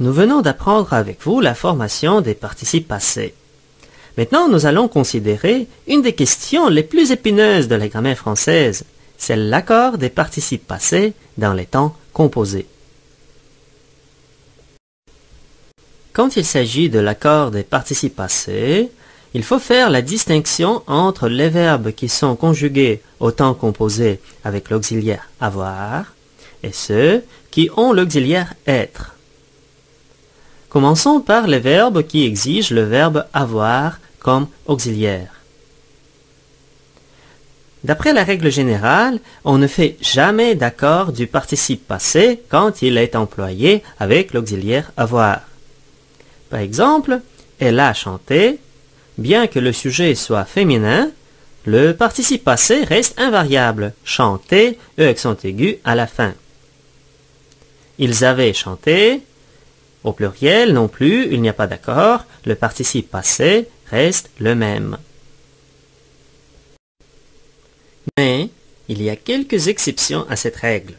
Nous venons d'apprendre avec vous la formation des participes passés. Maintenant, nous allons considérer une des questions les plus épineuses de la grammaire française. C'est l'accord des participes passés dans les temps composés. Quand il s'agit de l'accord des participes passés, il faut faire la distinction entre les verbes qui sont conjugués au temps composé avec l'auxiliaire avoir et ceux qui ont l'auxiliaire être. Commençons par les verbes qui exigent le verbe avoir comme auxiliaire. D'après la règle générale, on ne fait jamais d'accord du participe passé quand il est employé avec l'auxiliaire avoir. Par exemple, elle a chanté. Bien que le sujet soit féminin, le participe passé reste invariable. Chanter, accent aigu à la fin. Ils avaient chanté. Au pluriel non plus, il n'y a pas d'accord. Le participe passé reste le même. Mais il y a quelques exceptions à cette règle.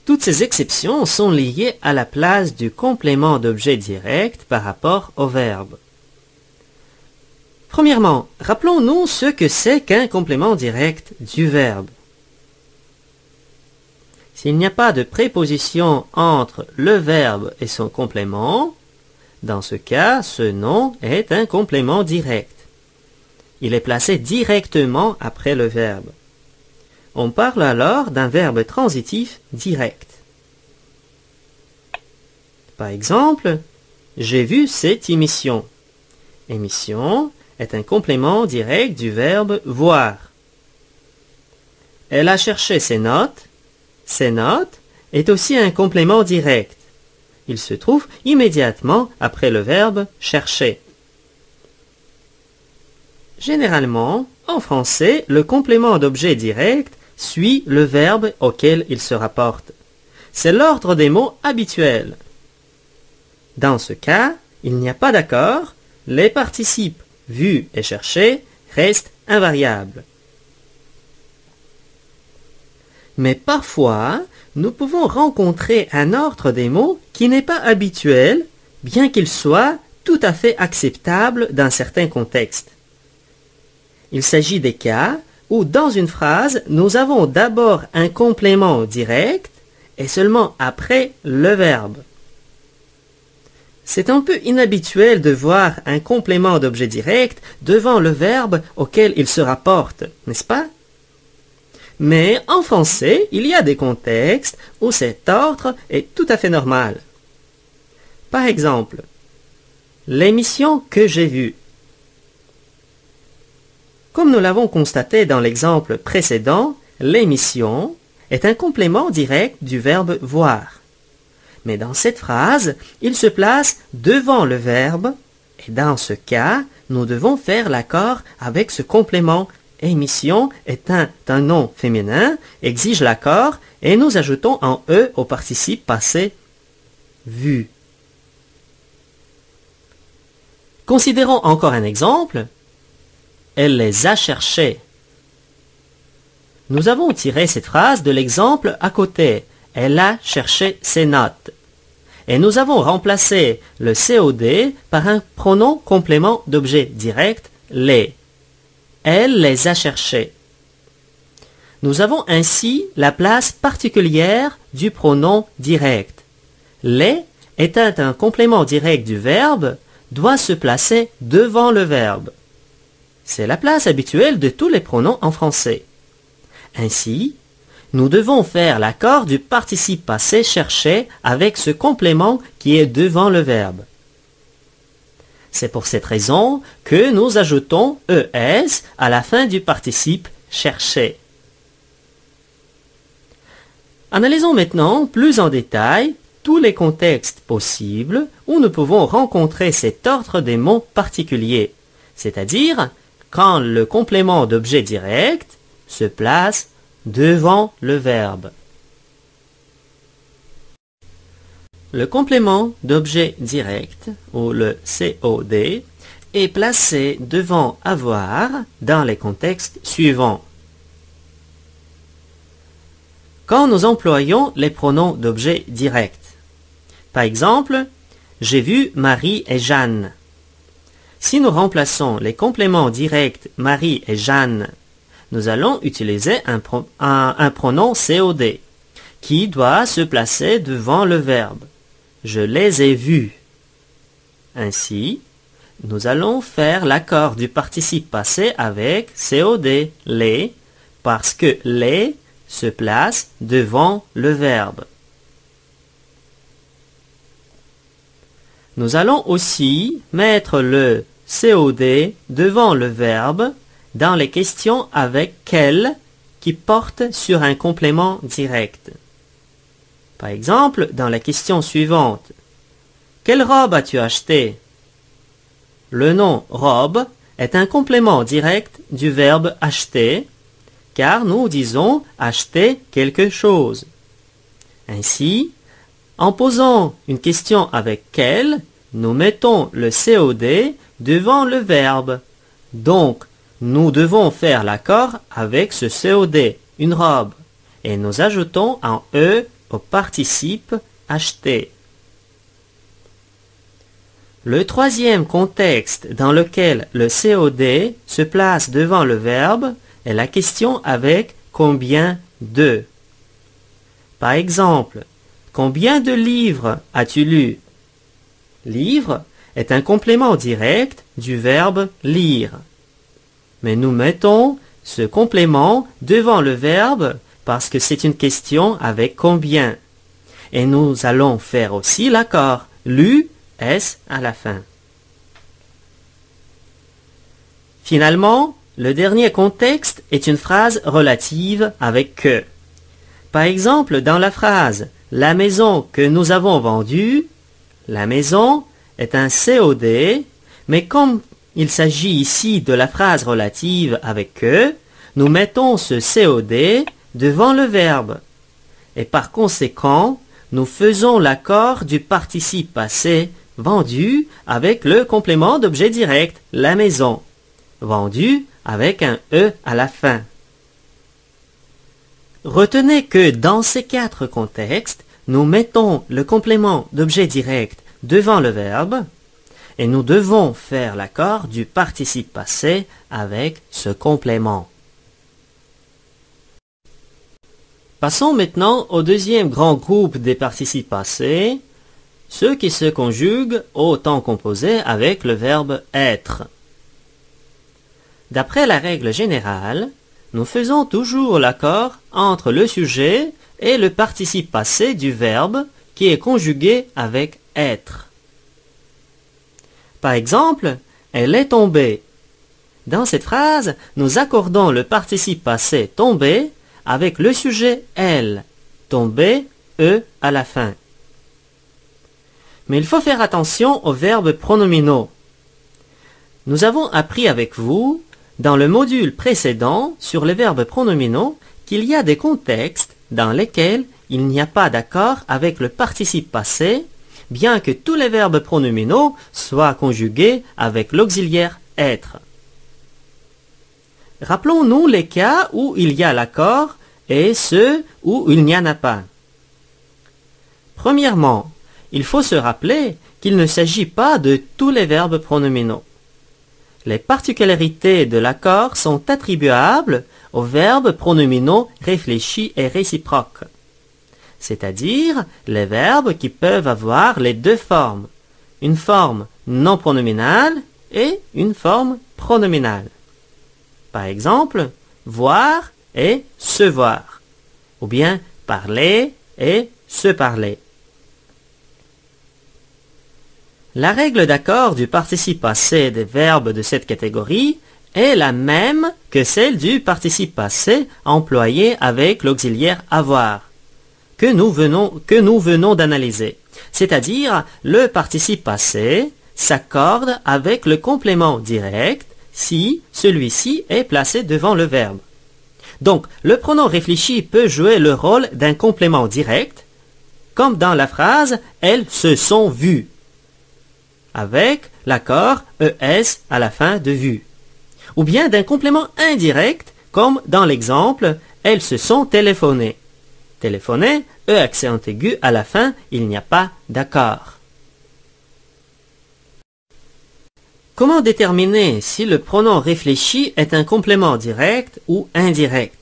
Toutes ces exceptions sont liées à la place du complément d'objet direct par rapport au verbe. Premièrement, rappelons-nous ce que c'est qu'un complément direct du verbe. S'il n'y a pas de préposition entre le verbe et son complément, dans ce cas, ce nom est un complément direct. Il est placé directement après le verbe. On parle alors d'un verbe transitif direct. Par exemple, j'ai vu cette émission. Émission est un complément direct du verbe voir. Elle a cherché ses notes. Ses notes est aussi un complément direct. Il se trouve immédiatement après le verbe chercher. Généralement, en français, le complément d'objet direct suit le verbe auquel il se rapporte. C'est l'ordre des mots habituel. Dans ce cas, il n'y a pas d'accord, les participes vu et cherché restent invariables. Mais parfois, nous pouvons rencontrer un ordre des mots qui n'est pas habituel, bien qu'il soit tout à fait acceptable dans certains contextes. Il s'agit des cas où dans une phrase, nous avons d'abord un complément direct et seulement après le verbe. C'est un peu inhabituel de voir un complément d'objet direct devant le verbe auquel il se rapporte, n'est-ce pas? Mais en français, il y a des contextes où cet ordre est tout à fait normal. Par exemple, l'émission que j'ai vue. Comme nous l'avons constaté dans l'exemple précédent, l'émission est un complément direct du verbe voir. Mais dans cette phrase, il se place devant le verbe, et dans ce cas, nous devons faire l'accord avec ce complément. Émission est un nom féminin, exige l'accord, et nous ajoutons un E au participe passé vu. Considérons encore un exemple. Elle les a cherchés. Nous avons tiré cette phrase de l'exemple à côté. Elle a cherché ses notes. Et nous avons remplacé le COD par un pronom complément d'objet direct, les. Elle les a cherchés. Nous avons ainsi la place particulière du pronom direct. Les étant un complément direct du verbe, doit se placer devant le verbe. C'est la place habituelle de tous les pronoms en français. Ainsi, nous devons faire l'accord du participe passé cherché avec ce complément qui est devant le verbe. C'est pour cette raison que nous ajoutons ES à la fin du participe cherché. Analysons maintenant plus en détail tous les contextes possibles où nous pouvons rencontrer cet ordre des mots particuliers, c'est-à-dire quand le complément d'objet direct se place devant le verbe. Le complément d'objet direct, ou le COD, est placé devant avoir dans les contextes suivants. Quand nous employons les pronoms d'objet direct, Par exemple, j'ai vu Marie et Jeanne. Si nous remplaçons les compléments directs Marie et Jeanne, nous allons utiliser un pronom COD qui doit se placer devant le verbe. Je les ai vus. Ainsi, nous allons faire l'accord du participe passé avec COD, les, parce que les se place devant le verbe. Nous allons aussi mettre le COD devant le verbe dans les questions avec quel qui portent sur un complément direct. Par exemple, dans la question suivante, quelle robe as-tu acheté? Le nom robe est un complément direct du verbe acheter, car nous disons acheter quelque chose. Ainsi, en posant une question avec quel, nous mettons le COD devant le verbe. Donc, nous devons faire l'accord avec ce COD, une robe, et nous ajoutons un E au participe acheter. Le troisième contexte dans lequel le COD se place devant le verbe est la question avec combien de. Par exemple, combien de livres as-tu lu? Livre est un complément direct du verbe lire. Mais nous mettons ce complément devant le verbe parce que c'est une question avec combien. Et nous allons faire aussi l'accord lu, S à la fin. Finalement, le dernier contexte est une phrase relative avec que. Par exemple, dans la phrase « La maison que nous avons vendue », la maison est un COD, mais comme il s'agit ici de la phrase relative avec que, nous mettons ce COD devant le verbe. Et par conséquent, nous faisons l'accord du participe passé vendu avec le complément d'objet direct, la maison. Vendu avec un E à la fin. Retenez que dans ces quatre contextes, nous mettons le complément d'objet direct devant le verbe et nous devons faire l'accord du participe passé avec ce complément. Passons maintenant au deuxième grand groupe des participes passés, ceux qui se conjuguent au temps composé avec le verbe être. D'après la règle générale, nous faisons toujours l'accord entre le sujet et le participe passé du verbe qui est conjugué avec être. Par exemple, elle est tombée. Dans cette phrase, nous accordons le participe passé tomber avec le sujet elle, tomber, E à la fin. Mais il faut faire attention aux verbes pronominaux. Nous avons appris avec vous, dans le module précédent sur les verbes pronominaux, qu'il y a des contextes dans lesquels il n'y a pas d'accord avec le participe passé, bien que tous les verbes pronominaux soient conjugués avec l'auxiliaire être. Rappelons-nous les cas où il y a l'accord et ceux où il n'y en a pas. Premièrement, il faut se rappeler qu'il ne s'agit pas de tous les verbes pronominaux. Les particularités de l'accord sont attribuables aux verbes pronominaux réfléchis et réciproques, c'est-à-dire les verbes qui peuvent avoir les deux formes, une forme non pronominale et une forme pronominale. Par exemple, voir et se voir, ou bien parler et se parler. La règle d'accord du participe passé des verbes de cette catégorie est la même que celle du participe passé employé avec l'auxiliaire avoir, que nous venons d'analyser. C'est-à-dire, le participe passé s'accorde avec le complément direct si celui-ci est placé devant le verbe. Donc, le pronom réfléchi peut jouer le rôle d'un complément direct, comme dans la phrase « Elles se sont vues », avec l'accord ES à la fin de vue. Ou bien d'un complément indirect, comme dans l'exemple « Elles se sont téléphonées ». téléphoner, E accent aigu à la fin, il n'y a pas d'accord. Comment déterminer si le pronom réfléchi est un complément direct ou indirect?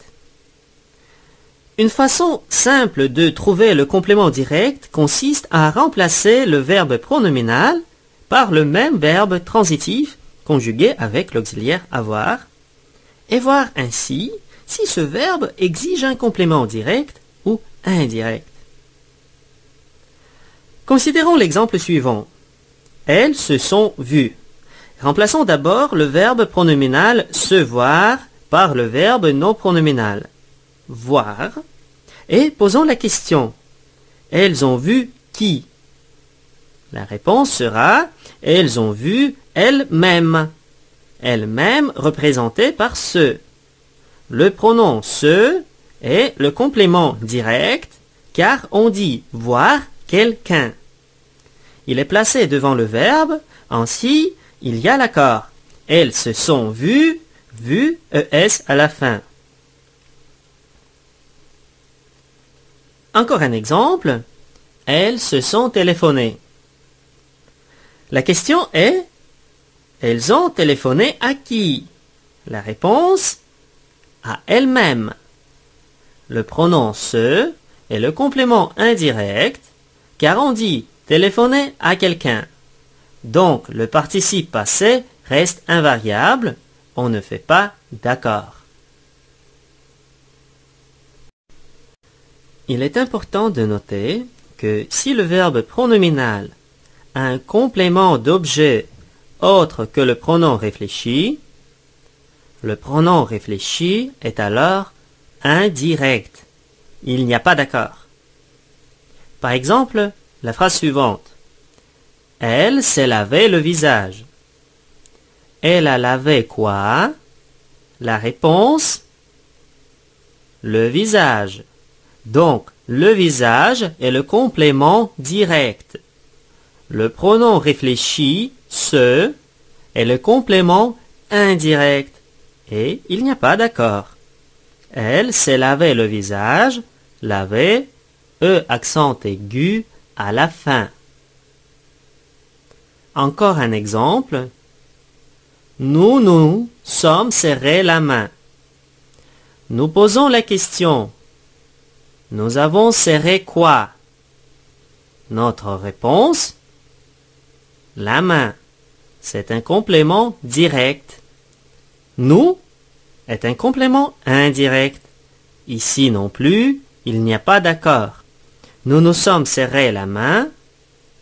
Une façon simple de trouver le complément direct consiste à remplacer le verbe pronominal par le même verbe transitif conjugué avec l'auxiliaire avoir et voir ainsi si ce verbe exige un complément direct ou indirect. Considérons l'exemple suivant. Elles se sont vues. Remplaçons d'abord le verbe pronominal se voir par le verbe non pronominal voir et posons la question. Elles ont vu qui? La réponse sera elles ont vu elles-mêmes. Elles-mêmes représentées par ce. Le pronom se est le complément direct car on dit voir quelqu'un. Il est placé devant le verbe, ainsi il y a l'accord. Elles se sont vues, vu ES à la fin. Encore un exemple. Elles se sont téléphonées. La question est, elles ont téléphoné à qui? La réponse, à elles-mêmes. Le pronom se est le complément indirect, car on dit téléphoner à quelqu'un. Donc le participe passé reste invariable, on ne fait pas d'accord. Il est important de noter que si le verbe pronominal a un complément d'objet autre que le pronom réfléchi, le pronom réfléchi est alors indirect. Il n'y a pas d'accord. Par exemple, la phrase suivante. Elle s'est lavé le visage. Elle a lavé quoi? La réponse, le visage. Donc, le visage est le complément direct. Le pronom réfléchi, se, est le complément indirect. Et il n'y a pas d'accord. Elle s'est lavé le visage, laver, E accent aigu à la fin. Encore un exemple. Nous sommes serrés la main. Nous posons la question. Nous avons serré quoi? Notre réponse, la main. C'est un complément direct. Nous est un complément indirect. Ici non plus, il n'y a pas d'accord. Nous nous sommes serrés la main.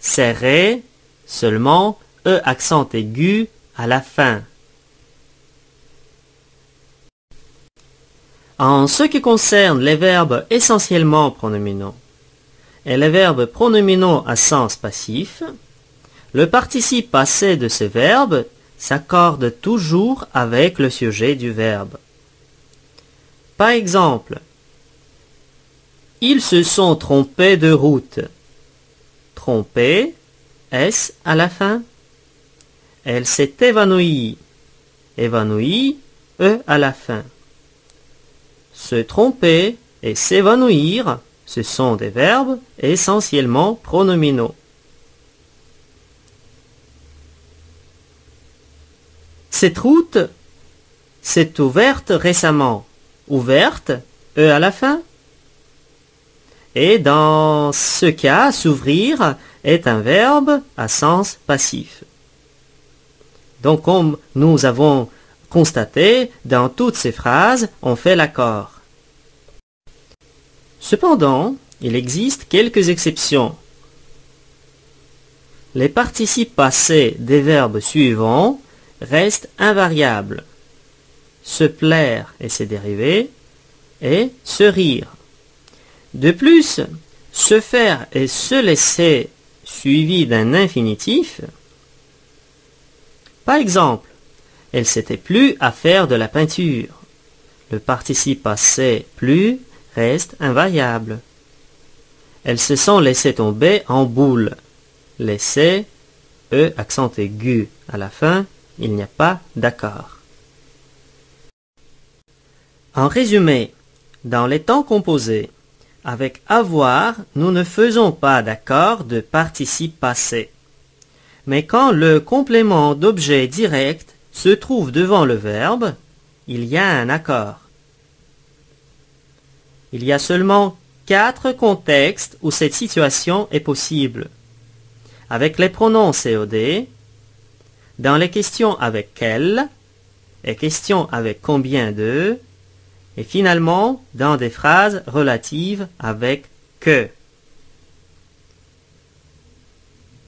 Serré, seulement E accent aigu à la fin. En ce qui concerne les verbes essentiellement pronominaux et les verbes pronominaux à sens passif, le participe passé de ces verbes s'accorde toujours avec le sujet du verbe. Par exemple, ils se sont trompés de route. Tromper, S à la fin. Elle s'est évanouie. Évanouie, E à la fin. Se tromper et s'évanouir, ce sont des verbes essentiellement pronominaux. Cette route s'est ouverte récemment. Ouverte, E à la fin. Et dans ce cas, s'ouvrir est un verbe à sens passif. Donc, comme nous avons constaté, dans toutes ces phrases, on fait l'accord. Cependant, il existe quelques exceptions. Les participes passés des verbes suivants restent invariables. Se plaire et ses dérivés, et se rire. De plus, se faire et se laisser suivi d'un infinitif. Par exemple, elle s'était plu à faire de la peinture. Le participe passé plus reste invariable. Elles se sont laissées tomber en boule. Laisser, E accent aigu à la fin, il n'y a pas d'accord. En résumé, dans les temps composés, Avec avoir, nous ne faisons pas d'accord de participe passé. Mais quand le complément d'objet direct se trouve devant le verbe, il y a un accord. Il y a seulement 4 contextes où cette situation est possible. Avec les pronoms COD, dans les questions avec quel, les questions avec combien de, et finalement dans des phrases relatives avec que.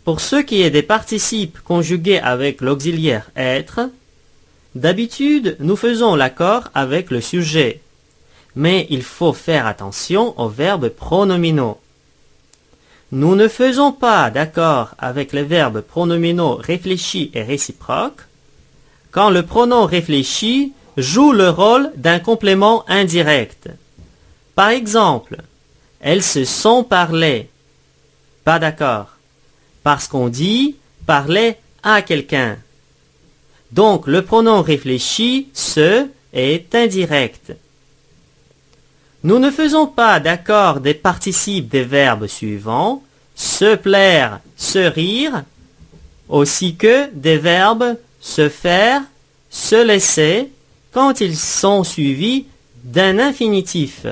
Pour ce qui est des participes conjugués avec l'auxiliaire être, d'habitude nous faisons l'accord avec le sujet, mais il faut faire attention aux verbes pronominaux. Nous ne faisons pas d'accord avec les verbes pronominaux réfléchis et réciproques quand le pronom réfléchi joue le rôle d'un complément indirect. Par exemple, elles se sont parlé. Pas d'accord. Parce qu'on dit parler à quelqu'un. Donc le pronom réfléchi, se, est indirect. Nous ne faisons pas d'accord des participes des verbes suivants, se plaire, se rire, aussi que des verbes se faire, se laisser, quand ils sont suivis d'un infinitif.